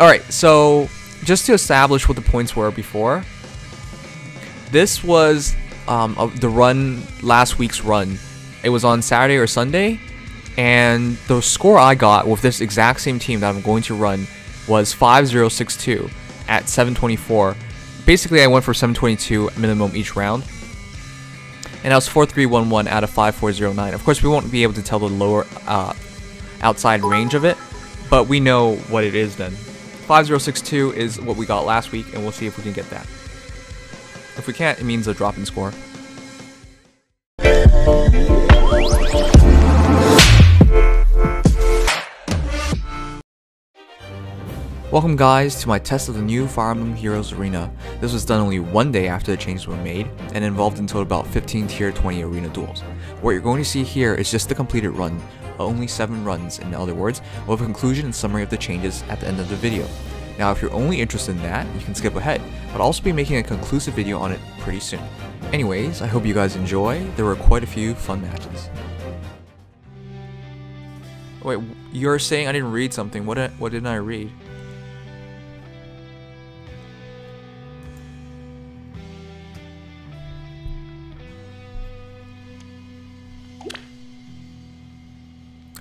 Alright, so just to establish what the points were before, this was the run, last week's run. It was on Saturday or Sunday, and the score I got with this exact same team that I'm going to run was 5062 at 724. Basically, I went for 722 minimum each round, and I was 4311 out of 5409. Of course, we won't be able to tell the lower outside range of it, but we know what it is then. 5062 is what we got last week, and we'll see if we can get that. If we can't, it means a drop in score. Welcome guys to my test of the new Fire Emblem Heroes Arena. This was done only one day after the changes were made, and involved in total about 15 tier 20 Arena Duels. What you're going to see here is just the completed run, only 7 runs in other words, with a conclusion and summary of the changes at the end of the video. Now if you're only interested in that, you can skip ahead, but I'll also be making a conclusive video on it pretty soon. Anyways, I hope you guys enjoy. There were quite a few fun matches. Wait, you're saying I didn't read something. What didn't I read?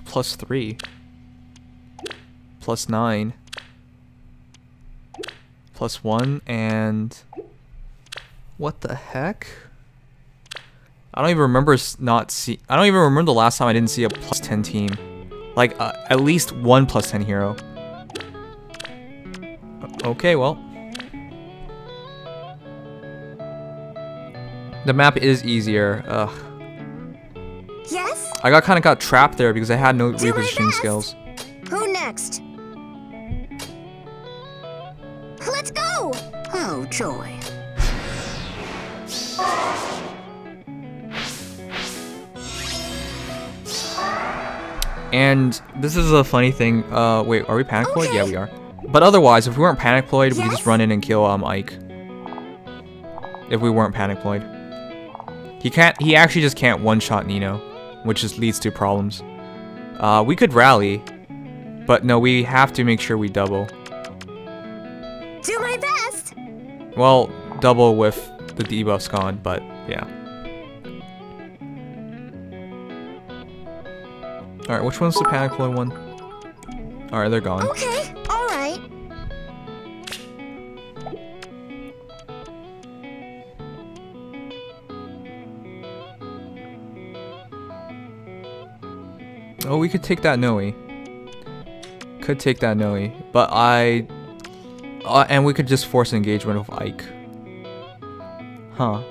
+3, +9, +1, and what the heck? I don't even remember I don't even remember the last time I didn't see a +10 team. Like at least one +10 hero. Okay, well. The map is easier. Ugh. Yes? I kind of got trapped there because I had no repositioning skills. Who next? Let's go! Oh, joy. And this is a funny thing. Wait, are we panic ployed? Okay. Yeah, we are. But otherwise, if we weren't panic ployed, we could just run in and kill Ike. If we weren't panic ployed. He actually just can't one-shot Nino, which just leads to problems. We could rally, but no, we have to make sure we double. Do my best! Well, double with the debuffs gone, but yeah. Alright, which one's the panic ploy one? Alright, they're gone. Okay, alright. Oh, we could take that Noe. Could take that Noe, but and we could just force an engagement with Ike. Huh.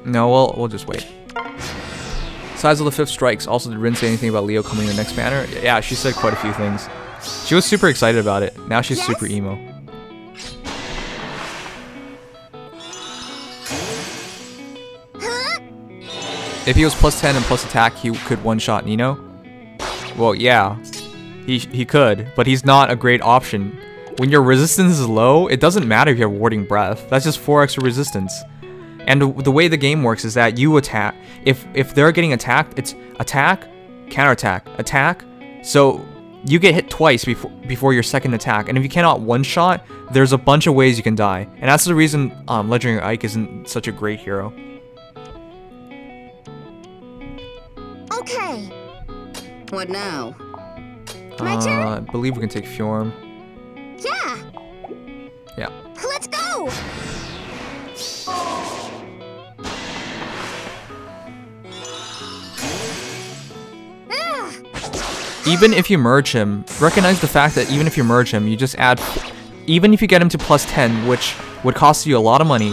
No, we'll just wait. Size of the 5th strikes. Also, did Rin say anything about Leo coming in the next banner? Yeah, she said quite a few things. She was super excited about it. Now she's super emo. If he was +10 and plus attack, he could one-shot Nino. Well, yeah, he could, but he's not a great option. When your resistance is low, it doesn't matter if you have Warding Breath. That's just 4 extra resistance. And the way the game works is that you attack. If they're getting attacked, it's attack, counterattack, attack. So you get hit twice before your second attack. And if you cannot one-shot, there's a bunch of ways you can die. And that's the reason Legendary Ike isn't such a great hero. Okay. What now? My turn? I believe we can take Fjorm. Yeah. Yeah. Let's go. Even if you merge him, recognize the fact that even if you merge him, you just add, even if you get him to +10, which would cost you a lot of money,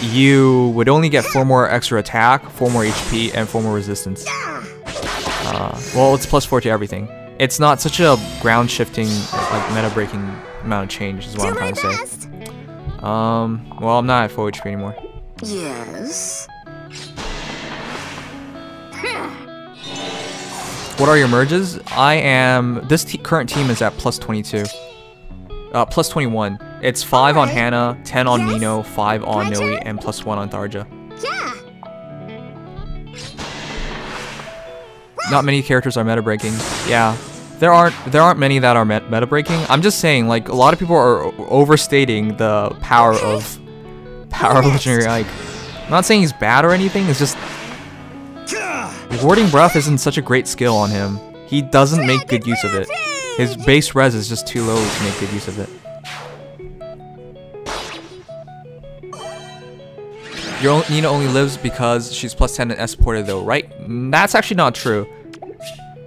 you would only get 4 more extra attack, 4 more HP, and 4 more resistance. Well, it's +4 to everything. It's not such a ground shifting, like meta breaking amount of change, is what I'm trying to say. Well, I'm not at full HP anymore. Yes. What are your merges? I am. This current team is at +22. +21. It's 5 on Hannah, 10 on Nino, 5 on Noe, and +1 on Tharja. Yeah. Not many characters are meta breaking. Yeah. There aren't many that are meta breaking. I'm just saying, like, a lot of people are overstating the power of Legendary Ike. I'm not saying he's bad or anything. It's just warding breath isn't such a great skill on him. He doesn't make good use of it. His base res is just too low to make good use of it. Your Nina only lives because she's +10 and S-ported though, right? That's actually not true.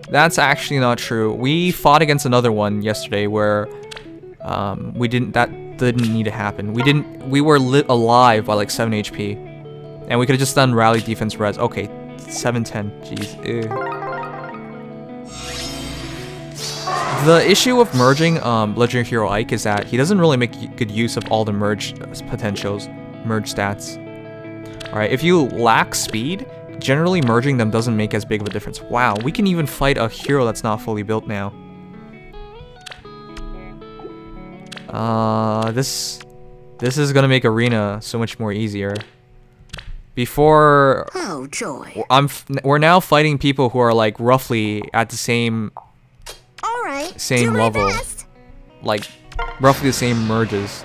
That's actually not true. We fought against another one yesterday where that didn't need to happen. We were alive by like 7 HP. And we could have just done rally defense res. Okay, 710. Jeez. Ew. The issue of merging Legendary Hero Ike is that he doesn't really make good use of all the merge potentials, merge stats. Alright, if you lack speed, generally merging them doesn't make as big of a difference. Wow, we can even fight a hero that's not fully built now. This is gonna make Arena so much more easier. Before, oh joy, we're now fighting people who are like roughly at the same level, like roughly the same merges.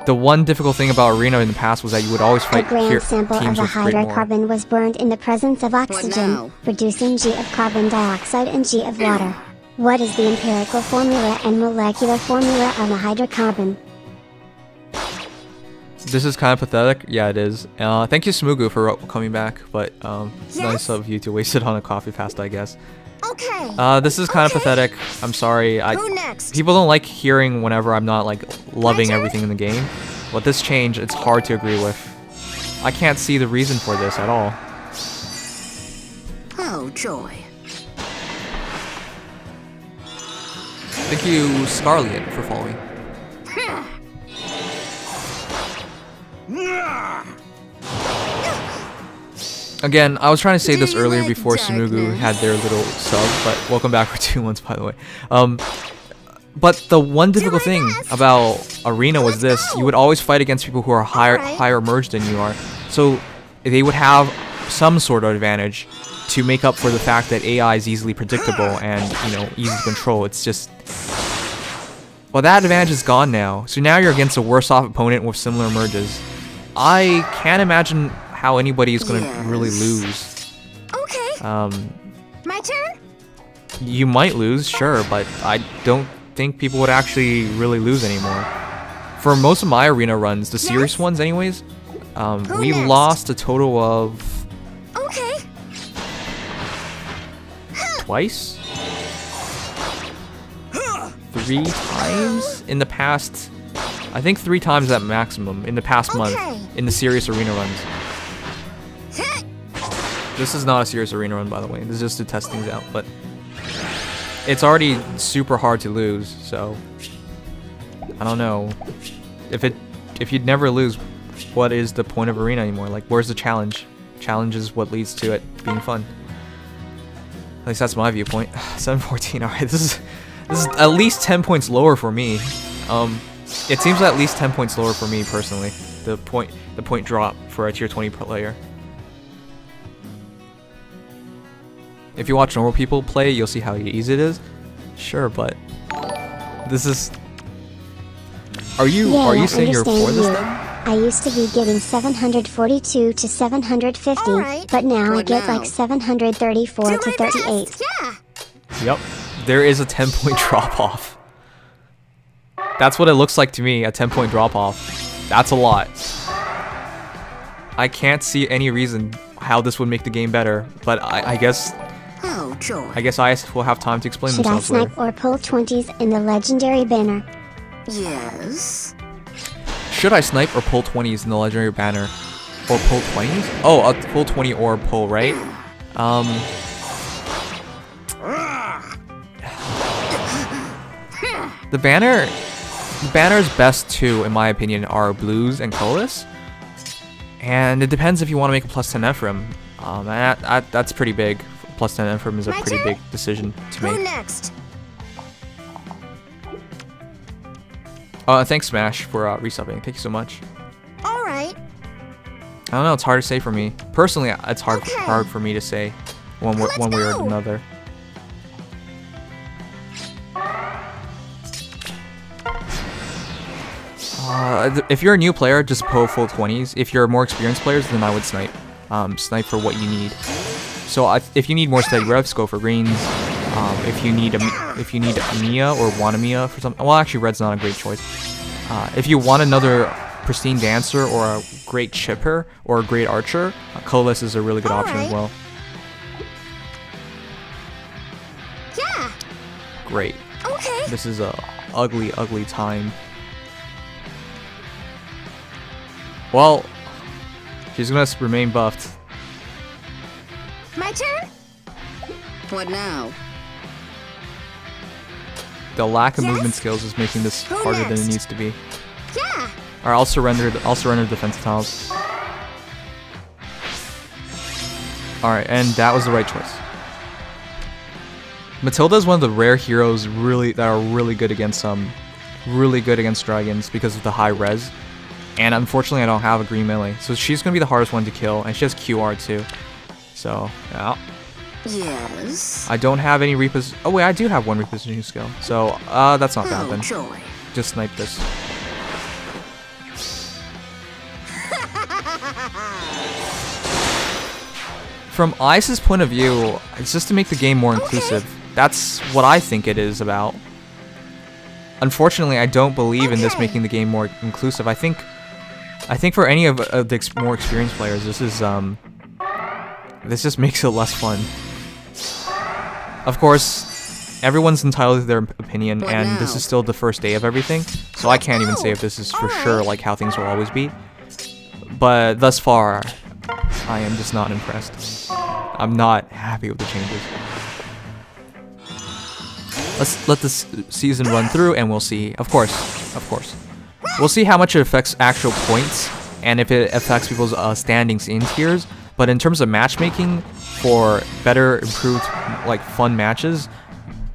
The one difficult thing about Arena in the past was that you would always fight teams with great more. A grand sample of the hydrocarbon was burned in the presence of oxygen, producing G of carbon dioxide and G of water. What is the empirical formula and molecular formula of a hydrocarbon? This is kind of pathetic. Yeah, it is. Thank you, Smugu, for coming back, but it's nice of you to waste it on a coffee fast, I guess. Okay. This is kind of pathetic. I'm sorry. Who next? People don't like hearing whenever I'm not like loving everything in the game. But this change, it's hard to agree with. I can't see the reason for this at all. Oh joy. Thank you, Scarlet, for following. Again, I was trying to say this earlier before Smugu had their little sub, but welcome back for 2 months, by the way. But the one difficult thing about Arena was this: you would always fight against people who are higher merged than you are, so they would have some sort of advantage to make up for the fact that AI is easily predictable and, you know, easy to control. It's just, well, that advantage is gone now. So now you're against a worse off opponent with similar merges. I can't imagine how anybody is going to really lose. Okay. My turn? You might lose, sure, but I don't think people would actually really lose anymore. For most of my Arena runs, the serious ones anyways, we lost a total of... Okay. Twice? 3 times in the past... I think 3 times at maximum in the past month in the serious Arena runs. This is not a serious Arena run, by the way. This is just to test things out, but it's already super hard to lose, so I don't know. If you'd never lose, what is the point of Arena anymore? Like, where's the challenge? Challenge is what leads to it being fun. At least that's my viewpoint. 714. All right, this is at least 10 points lower for me. It seems at least 10 points lower for me personally. The point drop for a tier 20 player. If you watch normal people play, you'll see how easy it is. Sure, but this is. Are you saying you're for this then? I used to be getting 742 to 750, but now I get like 734 to 38. Yeah. Yep, there is a 10-point drop off. That's what it looks like to me, a 10-point drop off. That's a lot. I can't see any reason how this would make the game better, but I guess. Oh, joy. I guess I will have time to explain themselves later. Should I snipe or pull 20s in the legendary banner? Yes. Should I snipe or pull 20s in the legendary banner? Or pull 20s? Oh, a pull 20 or pull, right? The banner's best two, in my opinion, are blues and colorless. And it depends if you want to make a +10 Ephraim. That's pretty big. +10 Ephraim is a pretty big decision to make. Who next? Thanks Smash for resubbing. Thank you so much. All right. I don't know. It's hard to say for me. Personally, it's hard for me to say one way or another. If you're a new player, just pull full 20s. If you're more experienced players, then I would snipe. Snipe for what you need. So if you need more steady revs, go for greens. If you need a Mia or want a Mia for something, well, actually red's not a great choice. If you want another pristine dancer or a great chipper or a great archer, colorless is a really good option as well. Yeah. Great. Okay. This is a ugly time. Well, she's gonna remain buffed. My turn. What now? The lack of Yes? movement skills is making this Who harder than it next? needs to be. Yeah. Alright, I'll surrender defensive tiles. Alright, and that was the right choice. Matilda is one of the rare heroes that are really good against dragons because of the high res. And unfortunately I don't have a green melee. So she's gonna be the hardest one to kill, and she has QR too. So, yeah. Yes. I don't have any reposition. Oh wait, I do have one repositioning skill. So, that's not bad Oh, then. joy. Just snipe this. From Ice's point of view, it's just to make the game more inclusive. That's what I think it is about. Unfortunately, I don't believe in this making the game more inclusive. I think for any of the more experienced players, this just makes it less fun. Of course, everyone's entitled to their opinion, and this is still the first day of everything, so I can't even say if this is for sure like how things will always be. But thus far, I am just not impressed. I'm not happy with the changes. Let's let this season run through, and we'll see. Of course. We'll see how much it affects actual points, and if it affects people's standings in tiers. But in terms of matchmaking, for better, improved, like fun matches,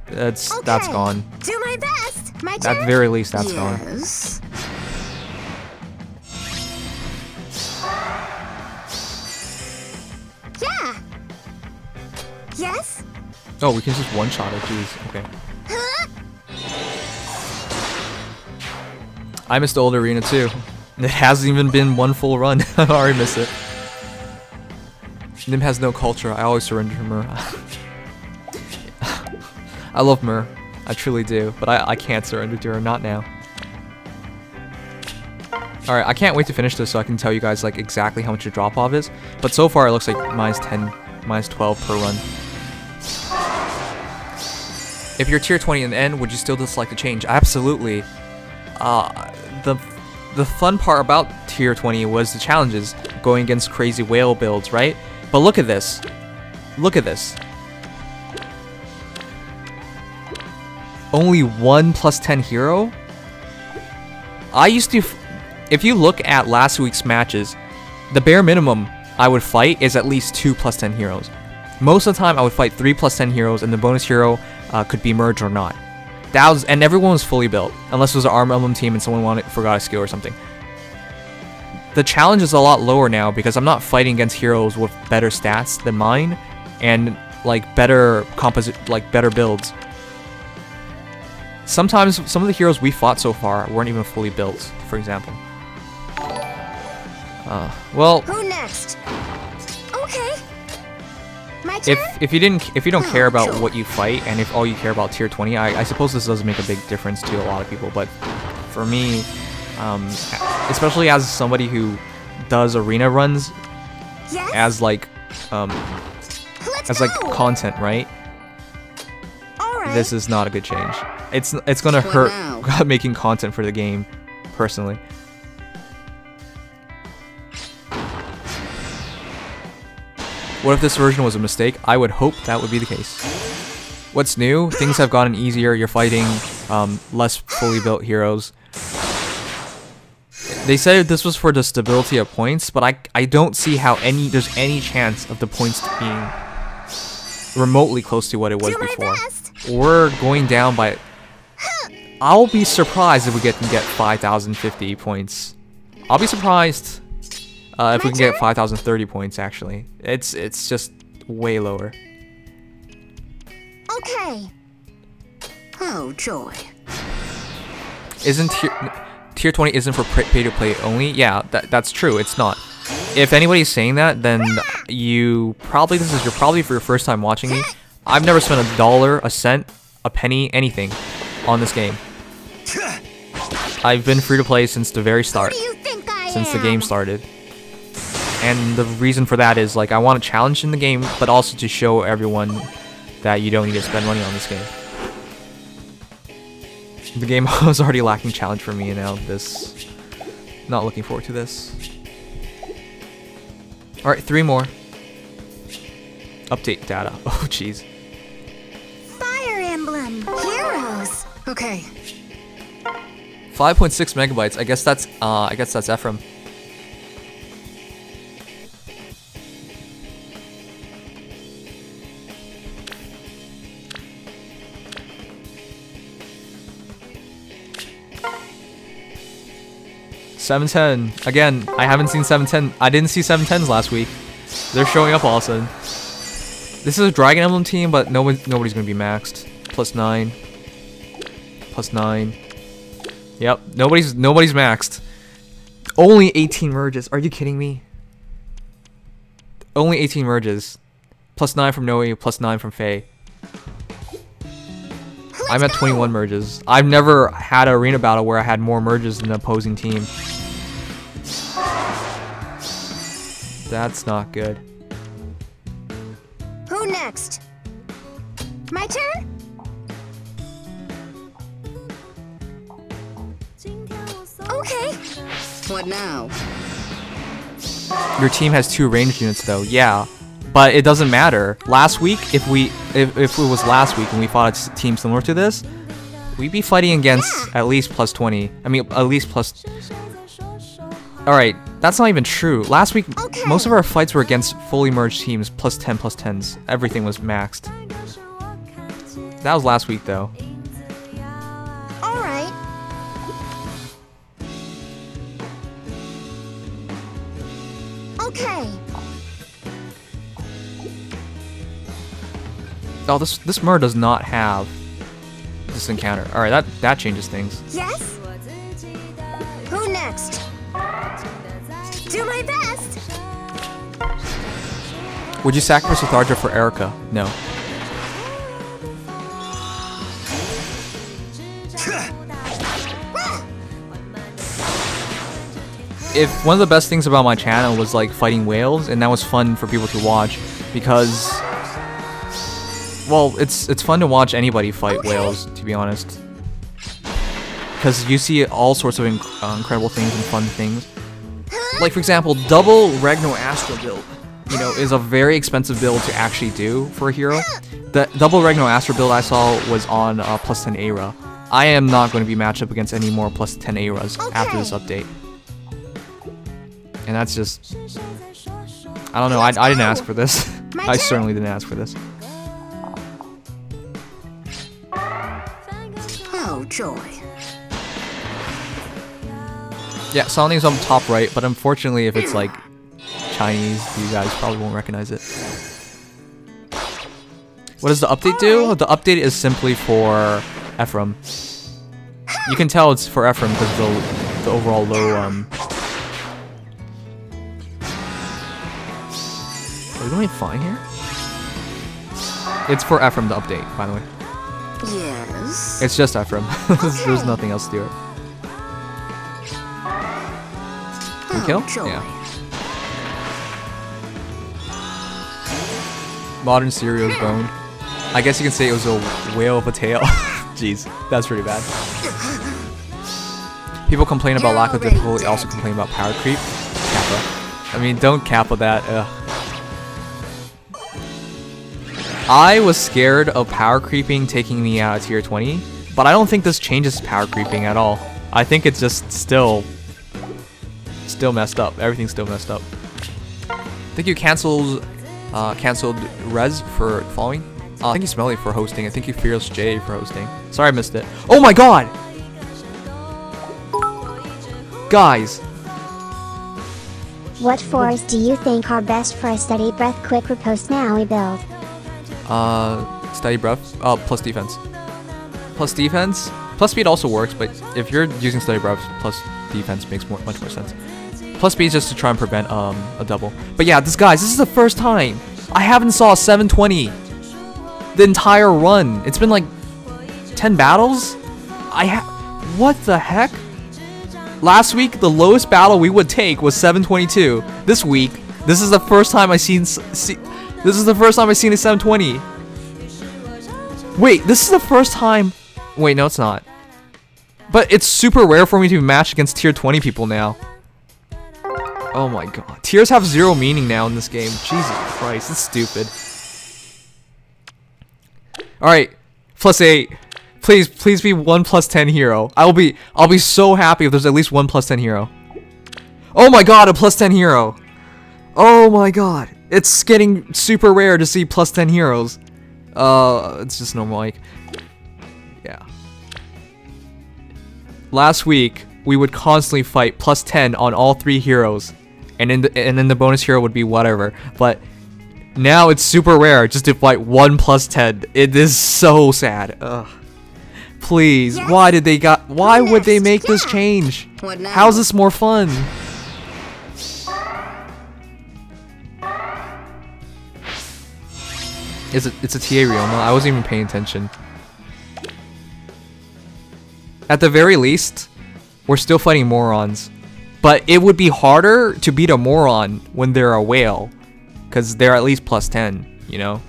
that's gone. Do my best. My turn. At very least, that's gone. Yes. Yeah. Yes. Oh, we can just one-shot it. Jeez. Okay. Huh? I missed the old arena too. It hasn't even been one full run. I already missed it. Nim has no culture. I always surrender to Myr. I love Myr. I truly do. But I can't surrender to her. Not now. Alright, I can't wait to finish this so I can tell you guys like exactly how much the drop-off is. But so far it looks like -10, -12 per run. If you're tier 20 in the end, would you still dislike the change? Absolutely. The fun part about tier 20 was the challenges, going against crazy whale builds, right? But look at this. Look at this. Only one +10 hero? I used to... If you look at last week's matches, the bare minimum I would fight is at least 2 +10 heroes. Most of the time I would fight 3 +10 heroes, and the bonus hero could be merged or not. And everyone was fully built, unless it was an Arm Emblem team and someone forgot a skill or something. The challenge is a lot lower now because I'm not fighting against heroes with better stats than mine and like better builds. Sometimes some of the heroes we fought so far weren't even fully built, for example. Well, Who next? Okay. My turn. if you don't care about what you fight, and if all you care about tier 20, I suppose this doesn't make a big difference to a lot of people. But for me, especially as somebody who does arena runs Yes. as like Let's go. content, right? All right. This is not a good change. It's gonna What hurt now? making content for the game, personally. What if this version was a mistake? I would hope that would be the case. What's new? Things have gotten easier. You're fighting less fully built heroes. They said this was for the stability of points, but I don't see how there's any chance of the points being remotely close to what it was Do my before. best. We're going down by... I'll be surprised if we can get 5,050 points. I'll be surprised if we can get 5,030 points, actually. It's just way lower. Okay. Oh, joy. Tier 20 isn't for pay-to-play only. Yeah, that's true. It's not. If anybody's saying that, then you're probably for your first time watching me. I've never spent $1, a cent, a penny, anything on this game. I've been free to play since the very start, since the game started. And the reason for that is, like, I want a challenge in the game, but also to show everyone that you don't need to spend money on this game. The game was already lacking challenge for me, and now this. Not looking forward to this. Alright, 3 more. Update data. Oh, jeez. Fire Emblem Heroes. Okay. 5.6 megabytes. I guess that's Ephraim. $710. Again, I haven't seen 710. I didn't see 710s last week. They're showing up all of a sudden. This is a Dragon Emblem team, but nobody's gonna be maxed. +9. +9. Yep, nobody's maxed. Only 18 merges. Are you kidding me? Only 18 merges. +9 from Noe, +9 from Faye. I'm at 21 merges. I've never had an arena battle where I had more merges than the opposing team. That's not good. Who next? My turn? Okay. What now? Your team has 2 ranged units though. Yeah. But it doesn't matter. Last week, if it was last week and we fought a team similar to this, we'd be fighting against at least +20. I mean, at least plus. Alright, that's not even true. Last week, most of our fights were against fully merged teams, +10, +10s. Everything was maxed. That was last week, though. Alright. Okay. Oh, this Mer does not have this encounter. Alright, that changes things. Yes? Who next? Do my best! Would you sacrifice Lethargia for Erica? No. If one of the best things about my channel was like fighting whales, and that was fun for people to watch, because, well, it's fun to watch anybody fight whales, to be honest, because you see all sorts of incredible things and fun things. Like, for example, double Regno Astra build, you know, is a very expensive build to actually do for a hero. The double Regno Astra build I saw was on +10 Aira. I am not going to be matched up against any more +10 Airas after this update. And that's just, I don't know, I didn't ask for this. I certainly didn't ask for this. Oh, joy. Yeah, Sonic's on the top right, but unfortunately if it's like Chinese, you guys probably won't recognize it. What does the update do? The update is simply for Ephraim. You can tell it's for Ephraim because of the overall low, Are we doing fine here? It's for Ephraim, the update, by the way. Yes. It's just Ephraim. There's nothing else to it. Can we kill? Yeah. Modern cereal's boned. I guess you can say it was a whale of a tail. Jeez, that's pretty bad. People complain about lack of difficulty, also complain about power creep. Kappa. I mean, don't Kappa that. I was scared of power creeping taking me out of tier 20, but I don't think this changes power creeping at all. I think it's just still messed up. Everything's still messed up. Thank you, canceled Rez for following. Thank you, Smelly, for hosting. And thank you, Fearless J, for hosting. Sorry I missed it. Oh my god! Guys! What fours do you think are best for a steady breath quick riposte now we build? Steady breath. Plus defense. Plus defense. Plus speed also works, but if you're using study breath, plus defense makes much more sense. Plus speed is just to try and prevent a double. But yeah, this is the first time I haven't saw 720 the entire run. It's been like 10 battles. What the heck? Last week the lowest battle we would take was 722. This week, this is the first time I seen this is the first time I seen a 720. Wait, this is the first time. Wait, no, it's not. But it's super rare for me to be matched against tier 20 people now. Oh my god. Tiers have zero meaning now in this game. Jesus Christ, it's stupid. Alright, +8. Please be 1 + 10 hero. I'll be so happy if there's at least 1 + 10 hero. Oh my god, a +10 hero. Oh my god. It's getting super rare to see +10 heroes. It's just normal, like, yeah. Last week we would constantly fight +10 on all 3 heroes, and then the bonus hero would be whatever. But now it's super rare just to fight 1 + 10. It is so sad. Ugh. Please, yes. Why would they make this change? How's this more fun? It's a TA Ryoma. I wasn't even paying attention. At the very least, we're still fighting morons. But it would be harder to beat a moron when they're a whale, because they're at least +10, you know?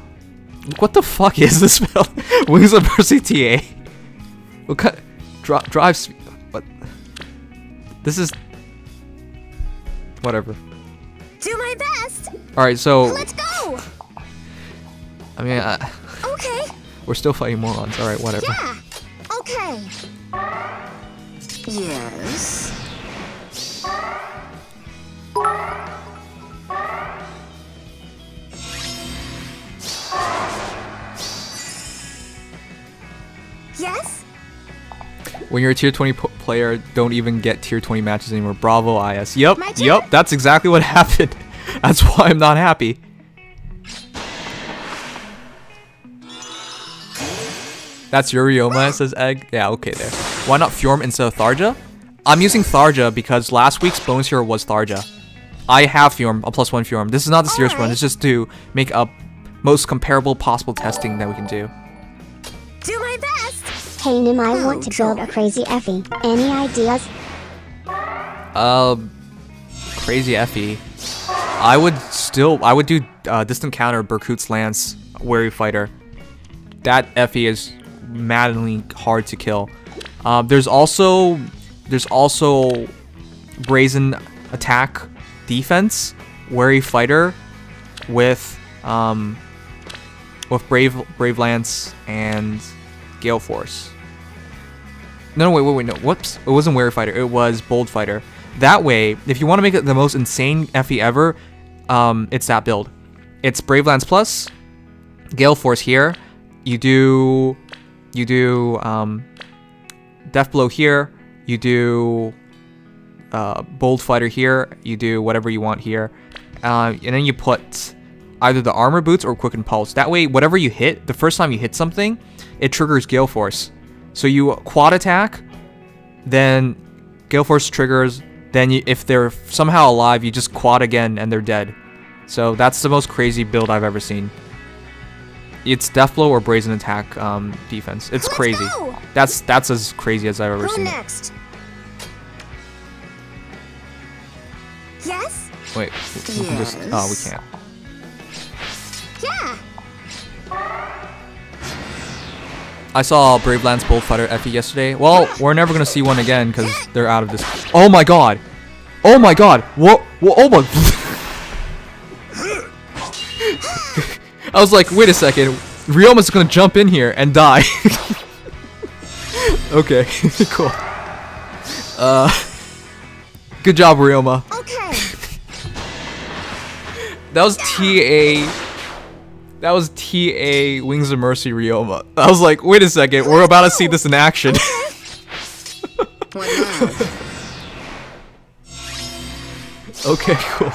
What the fuck is this spell? Wings of Mercy TA. What kind drive speed? What? This is whatever. Do my best. All right, so let's go. I mean, okay. We're still fighting morons. All right, whatever. Yeah. Okay. Yes. Yes. When you're a tier 20 player, don't even get tier 20 matches anymore. Bravo, IS. Yep, that's exactly what happened. That's why I'm not happy. That's your Ryoma, says Egg. Yeah, okay there. Why not Fjorm instead of Tharja? I'm using Tharja because last week's bonus hero was Tharja. I have Fjorm, a +1 Fjorm. This is not the serious run, it's just to make a most comparable possible testing that we can do. Do my best! Hey Nim, I want to build a crazy Effie. Any ideas? Crazy Effie. I would do distant counter Berkut's Lance, Wary Fighter. That Effie is maddeningly hard to kill. There's also Brazen Attack Defense, Wary Fighter with Brave Lance and Gale Force. No, wait, no. Whoops. It wasn't Wary Fighter. It was Bold Fighter. That way, if you want to make it the most insane FE ever, it's that build. It's Brave Lance plus Gale Force here. You do Death Blow here. You do Bold Fighter here. You do whatever you want here, and then you put either the Armor Boots or Quicken Pulse. That way, whatever you hit, the first time you hit something, it triggers Gale Force. So you quad attack, then Gale Force triggers, then if they're somehow alive, you just quad again and they're dead. So that's the most crazy build I've ever seen. It's Death Blow or Brazen Attack defense. It's crazy. That's as crazy as I've ever seen. Next? Yes? Wait, we can just, oh, we can't. Yeah. I saw Brave Lance Bold Fighter FE yesterday. Well, we're never gonna see one again because they're out of this. Oh my god! Oh my god! What? Oh my! I was like, wait a second. Ryoma's gonna jump in here and die. Okay, cool. Good job, Ryoma. Okay. That was TA. That was TA Wings of Mercy Ryoma. I was like, wait a second, we're about to see this in action. Okay, cool.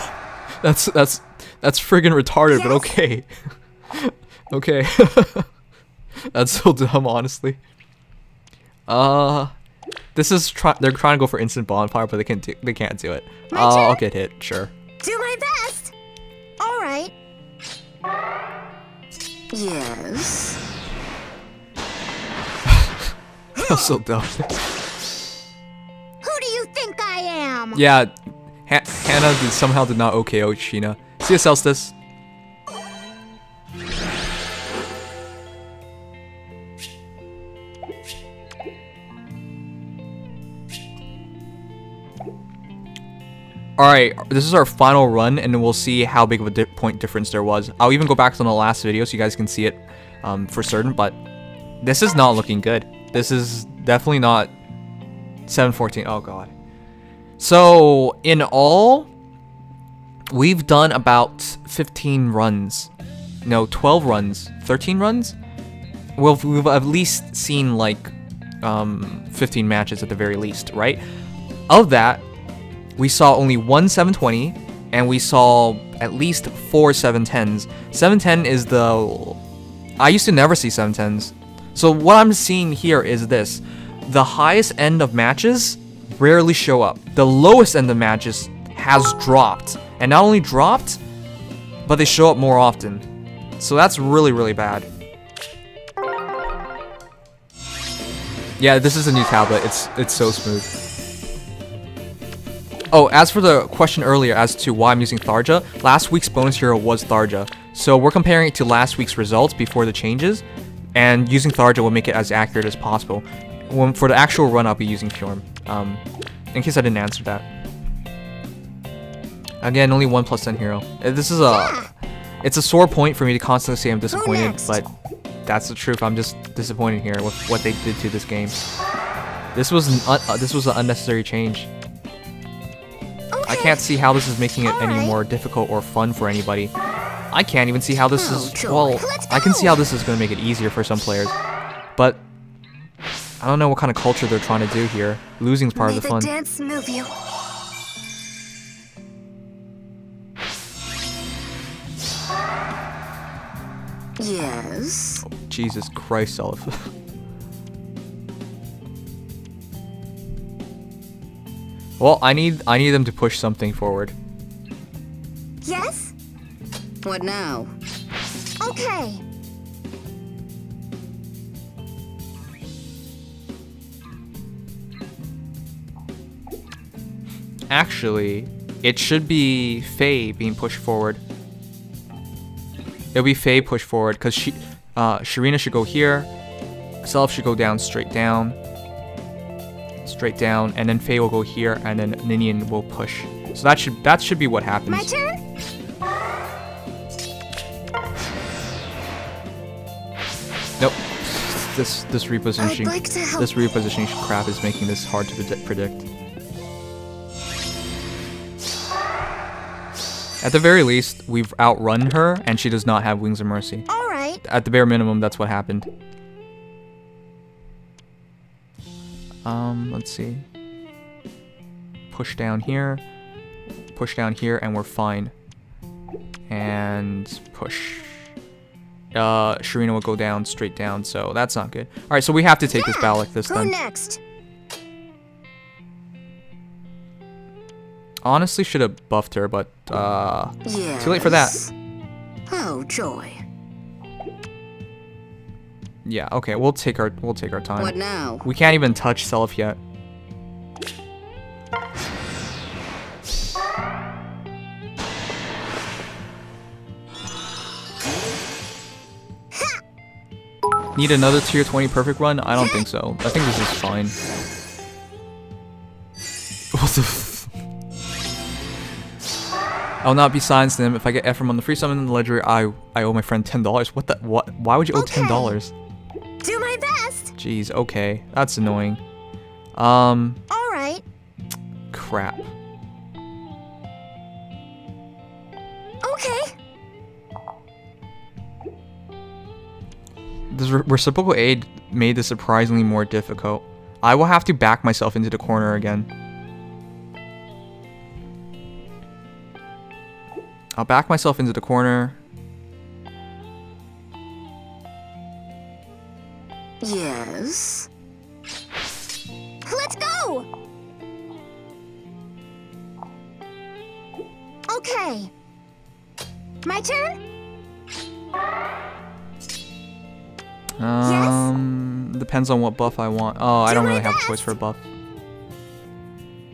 That's friggin' retarded, but okay. Okay. That's so dumb, honestly. This is they're trying to go for instant bonfire, but they can't do it. I'll get hit, sure. Do my best. All right. Yes. That's so dumb. Who do you think I am? Yeah, Hannah somehow did not OKO Sheena. See ya, Celstice. Alright, this is our final run, and then we'll see how big of a point difference there was. I'll even go back to the last video so you guys can see it for certain, but this is not looking good. This is definitely not 714. Oh god. So, in all, we've done about 15 runs. No, 12 runs. 13 runs? Well, we've at least seen like 15 matches at the very least, right? Of that, we saw only one 720, and we saw at least 4 710s. 710 is the... I used to never see 710s. So what I'm seeing here is this. The highest end of matches rarely show up. The lowest end of matches has dropped. And not only dropped, but they show up more often. So that's really, really bad. Yeah, this is a new tablet. It's so smooth. Oh, as for the question earlier as to why I'm using Tharja, last week's bonus hero was Tharja. So we're comparing it to last week's results before the changes, and using Tharja will make it as accurate as possible. For the actual run, I'll be using Fjorm. In case I didn't answer that. Again, only 1 + 10 hero. This is it's a sore point for me to constantly say I'm disappointed, but that's the truth. I'm just disappointed here with what they did to this game. This was an unnecessary change. I can't see how this is making it any more difficult or fun for anybody. I can't even see how this is... Well, I can see how this is going to make it easier for some players. But I don't know what kind of culture they're trying to do here. Losing's part of the fun. Dance move you. Yes. Oh, Jesus Christ, Elf. Well, I need them to push something forward. Yes? What now? Okay. Actually, it should be Faye being pushed forward. It'll be Faye pushed forward because Sharina should go here. Self should go down, straight down, and then Faye will go here, and then Ninian will push. So that should be what happens. My turn. Nope. This repositioning crap is making this hard to predict. At the very least, we've outrun her, and she does not have Wings of Mercy. All right. At the bare minimum, that's what happened. Let's see. Push down here, and we're fine. And push. Sharina will go down, straight down, so that's not good. All right, so we have to take this battle like this then. Next. Honestly, should have buffed her, but yes. Too late for that. Oh joy. Yeah, okay, we'll take our time. What now? We can't even touch Self yet. Need another tier 20 perfect run? I don't think so. I think this is fine. What the I'll not be silenced them. If I get Ephraim on the free summon in the ledger, I owe my friend $10. What the what? Why would you owe $10? Do my best. Jeez, okay. That's annoying. All right. Crap. Okay. This reciprocal aid made this surprisingly more difficult. I will have to back myself into the corner again. I'll back myself into the corner. Yes. go! Okay. My turn? Depends on what buff I want. Oh, I don't really have a choice for a buff.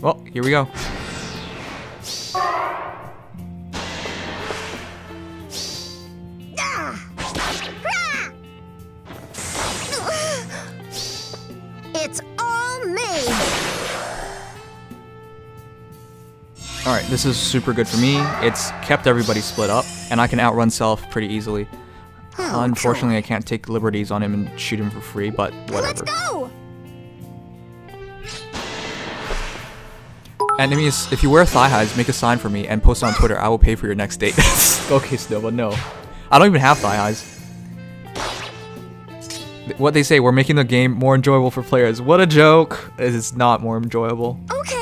Well, here we go. It's all me. Alright, this is super good for me. It's kept everybody split up, and I can outrun Self pretty easily. Unfortunately, I can't take liberties on him and shoot him for free, but whatever. Let's go. And Nimious, if you wear thigh highs, make a sign for me and post it on Twitter. I will pay for your next date. Okay, Snowball, no. I don't even have thigh highs. What they say, we're making the game more enjoyable for players. What a joke. It is not more enjoyable. Okay.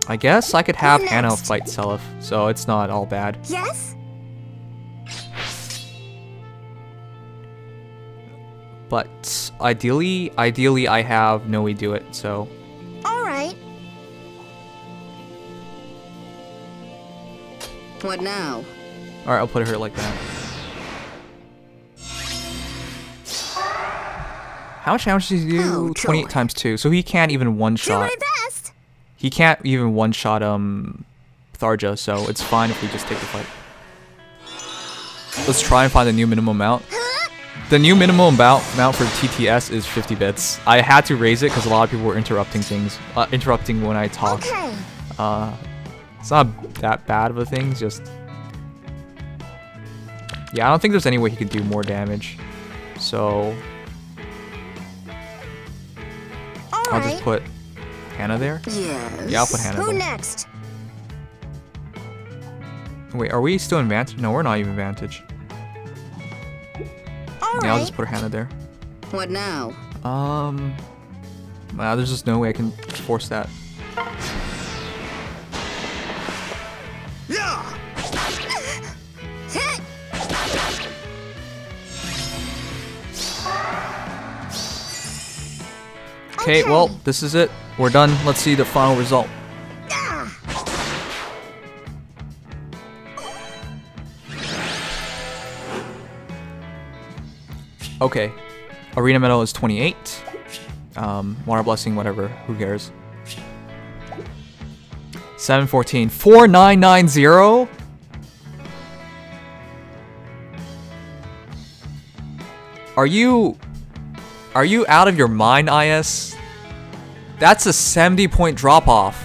I guess I could have Hannah fight Seliph, so it's not all bad. Yes? But ideally I have Noe do it, so. Alright. What now? Alright, I'll put her like that. How much damage does he do? 28 times 2, so he can't even one-shot. Do my best. He can't even one-shot Tharja, so it's fine if we just take the fight. Let's try and find the new minimum amount. The new minimum amount for TTS is 50 bits. I had to raise it because a lot of people were interrupting things, interrupting when I talk. Okay. It's not that bad of a thing, just... Yeah, I don't think there's any way he could do more damage. So... I'll just put Hannah there. Yes. Yeah, I'll put Hannah there. Who next? Wait, are we still in Vantage? No, we're not even Vantage. Alright. Yeah, I'll just put Hannah there. What now? There's just no way I can force that. Yeah. Okay, well, this is it. We're done. Let's see the final result. Okay. Arena medal is 28. Water blessing, whatever. Who cares? 714. 4990? Are you out of your mind, IS? That's a 70-point drop-off.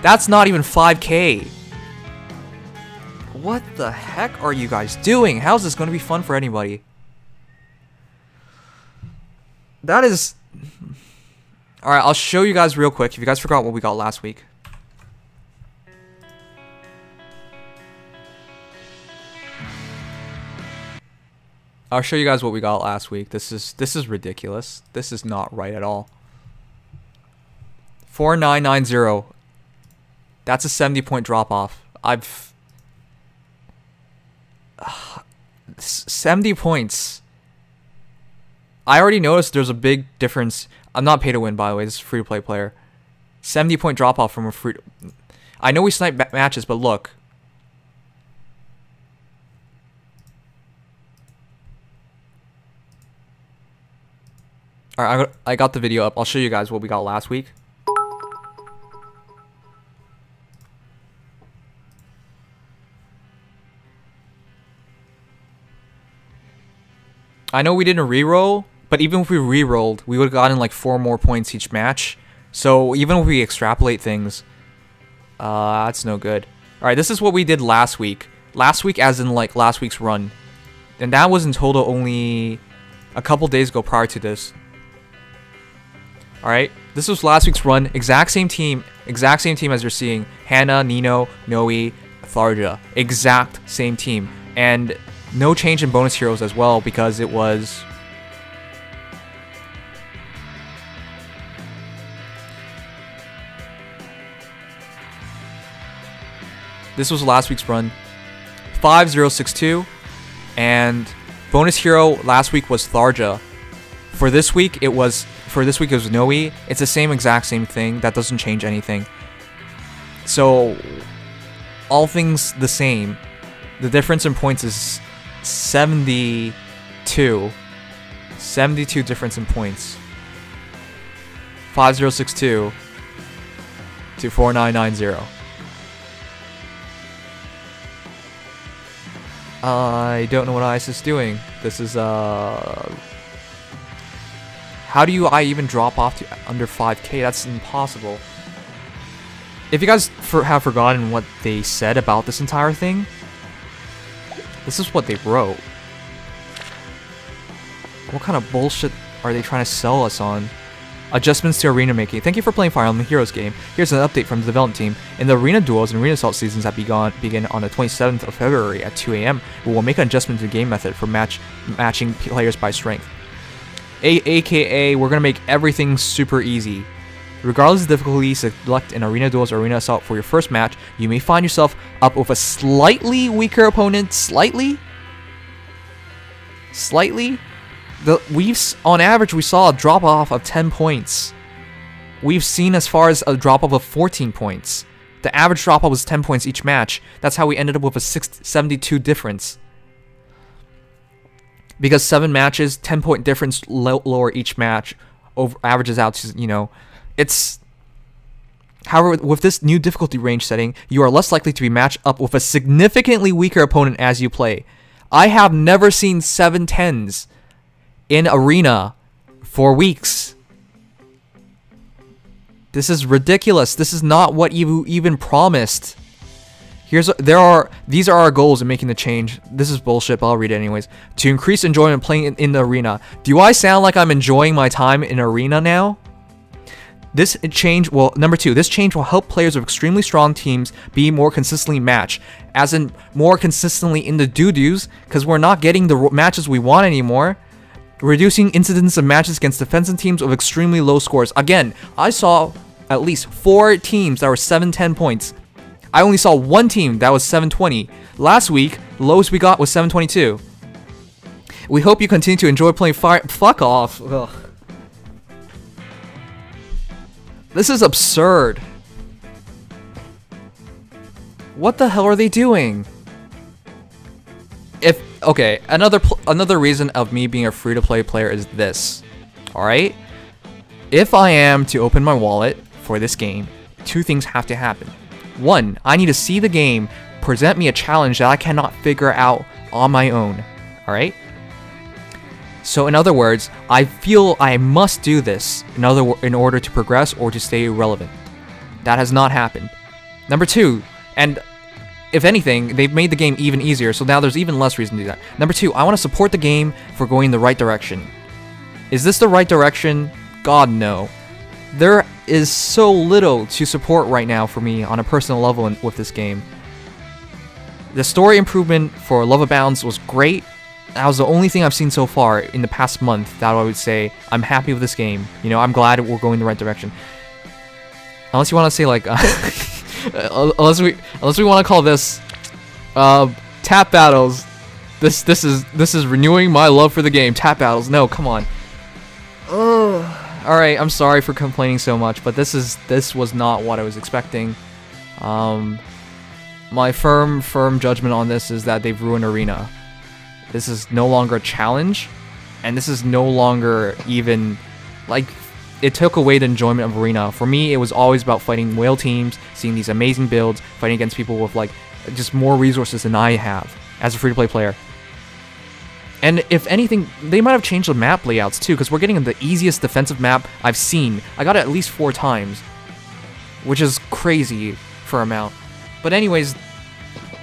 That's not even 5K. What the heck are you guys doing? How's this going to be fun for anybody? That is... Alright, I'll show you guys real quick if you guys forgot what we got last week. I'll show you guys what we got last week. This is ridiculous. This is not right at all. 4990. That's a 70-point drop-off. 70 points. I already noticed there's a big difference. I'm not pay to win, by the way. This is a free-to-play player. 70-point drop-off from a free... I know we snipe matches, but look. Alright, I got the video up. I'll show you guys what we got last week. I know we didn't reroll, but even if we rerolled, we would have gotten like 4 more points each match. So even if we extrapolate things, that's no good. Alright, this is what we did last week. Last week as in like last week's run. And that was in total only a couple days ago prior to this. Alright, this was last week's run. Exact same team as you're seeing. Hannah, Nino, Noe, Tharja. Exact same team. And no change in bonus heroes as well because it was... This was last week's run. 5062 and Bonus hero last week was Tharja. For this week it was Noe. It's the same exact same thing. That doesn't change anything. So all things the same. The difference in points is 72. 72 difference in points. 5062 to 4990. I don't know what Ice is doing. This is how do I even drop off to under 5k? That's impossible. If you guys have forgotten what they said about this entire thing, this is what they wrote. What kind of bullshit are they trying to sell us on? Adjustments to arena making. Thank you for playing Fire Emblem Heroes game. Here's an update from the development team. In the Arena Duels and Arena Assault seasons that begin on the 27th of February at 2 AM, we will make an adjustment to the game method for matching players by strength. AKA, we're going to make everything super easy. Regardless of difficulty, select an Arena Duels or Arena Assault for your first match. You may find yourself up with a slightly weaker opponent. Slightly? On average, we saw a drop-off of 10 points. We've seen as far as a drop-off of 14 points. The average drop-off was 10 points each match. That's how we ended up with a 72 difference. Because 7 matches, 10-point difference lower each match, averages out to, you know, it's... However, with this new difficulty range setting, you are less likely to be matched up with a significantly weaker opponent as you play. I have never seen 7 10s in Arena for weeks. This is ridiculous. This is not what you even promised. These are our goals in making the change. This is bullshit, but I'll read it anyways. To increase enjoyment playing in the arena. Do I sound like I'm enjoying my time in Arena now? This change will, number 2, this change will help players of extremely strong teams be more consistently matched. As in, more consistently in the doo-doos, because we're not getting the matches we want anymore. Reducing incidents of matches against defensive teams with extremely low scores. Again, I saw at least 4 teams that were 710 points. I only saw 1 team that was 720. Last week, the lowest we got was 722. We hope you continue to enjoy playing Fire... Fuck off. Ugh. This is absurd. What the hell are they doing? Okay, another reason of me being a free-to-play player is this. Alright? If I am to open my wallet for this game, 2 things have to happen. 1, I need to see the game present me a challenge that I cannot figure out on my own. Alright? So in other words, I feel I must do this in order to progress or to stay relevant. That has not happened. Number 2, and if anything, they've made the game even easier, so now there's even less reason to do that. Number 2, I want to support the game for going in the right direction. Is this the right direction? God, no. There is so little to support right now for me on a personal level with this game. The story improvement for Love Abounds was great. That was the only thing I've seen so far in the past month that I would say I'm happy with this game. You know, I'm glad we're going the right direction. Unless you want to say like... unless we want to call this tap battles. This is renewing my love for the game. Tap battles. No, come on. Ugh. All right, I'm sorry for complaining so much, but this was not what I was expecting. My firm judgment on this is that they've ruined Arena. This is no longer a challenge, and this is no longer even like. It took away the enjoyment of Arena. For me, it was always about fighting whale teams, seeing these amazing builds, fighting against people with like just more resources than I have as a free-to-play player. And if anything, they might have changed the map layouts too, because we're getting the easiest defensive map I've seen. I got it at least 4 times, which is crazy for amount. But anyways,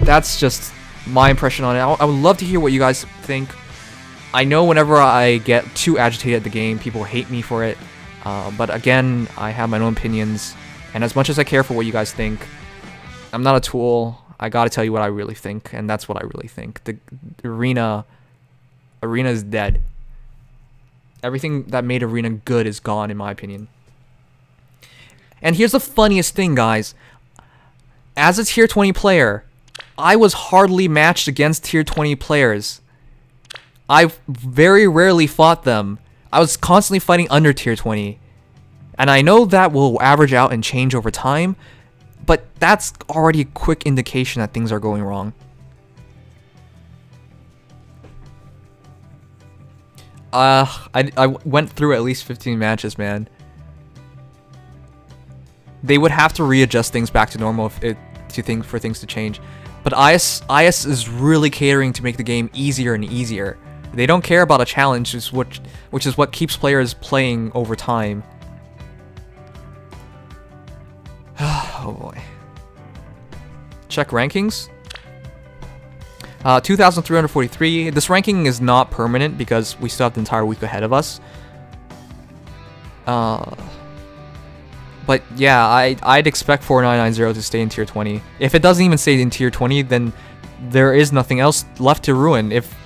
that's just my impression on it. I would love to hear what you guys think. I know whenever I get too agitated at the game, people hate me for it. But again, I have my own opinions, and as much as I care for what you guys think, I'm not a tool. I gotta tell you what I really think, and that's what I really think. The Arena is dead. Everything that made Arena good is gone, in my opinion. And here's the funniest thing, guys. As a tier 20 player, I was hardly matched against tier 20 players. I very rarely fought them. I was constantly fighting under tier 20. And I know that will average out and change over time, but that's already a quick indication that things are going wrong. I went through at least 15 matches, man. They would have to readjust things back to normal for things to change. But IS is really catering to make the game easier and easier. They don't care about a challenge, which is what keeps players playing over time. Oh boy. Check rankings. 2,343. This ranking is not permanent because we still have the entire week ahead of us. But yeah, I'd expect 4990 to stay in tier 20. If it doesn't even stay in tier 20, then there is nothing else left to ruin. If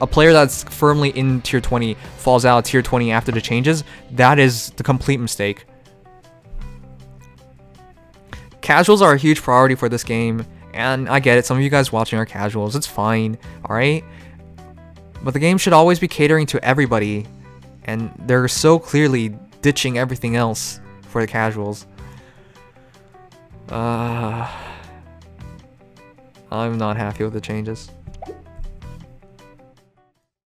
a player that's firmly in tier 20 falls out of tier 20 after the changes, that is the complete mistake. Casuals are a huge priority for this game, and I get it, some of you guys watching are casuals, it's fine, alright? But the game should always be catering to everybody, and they're so clearly ditching everything else for the casuals. I'm not happy with the changes.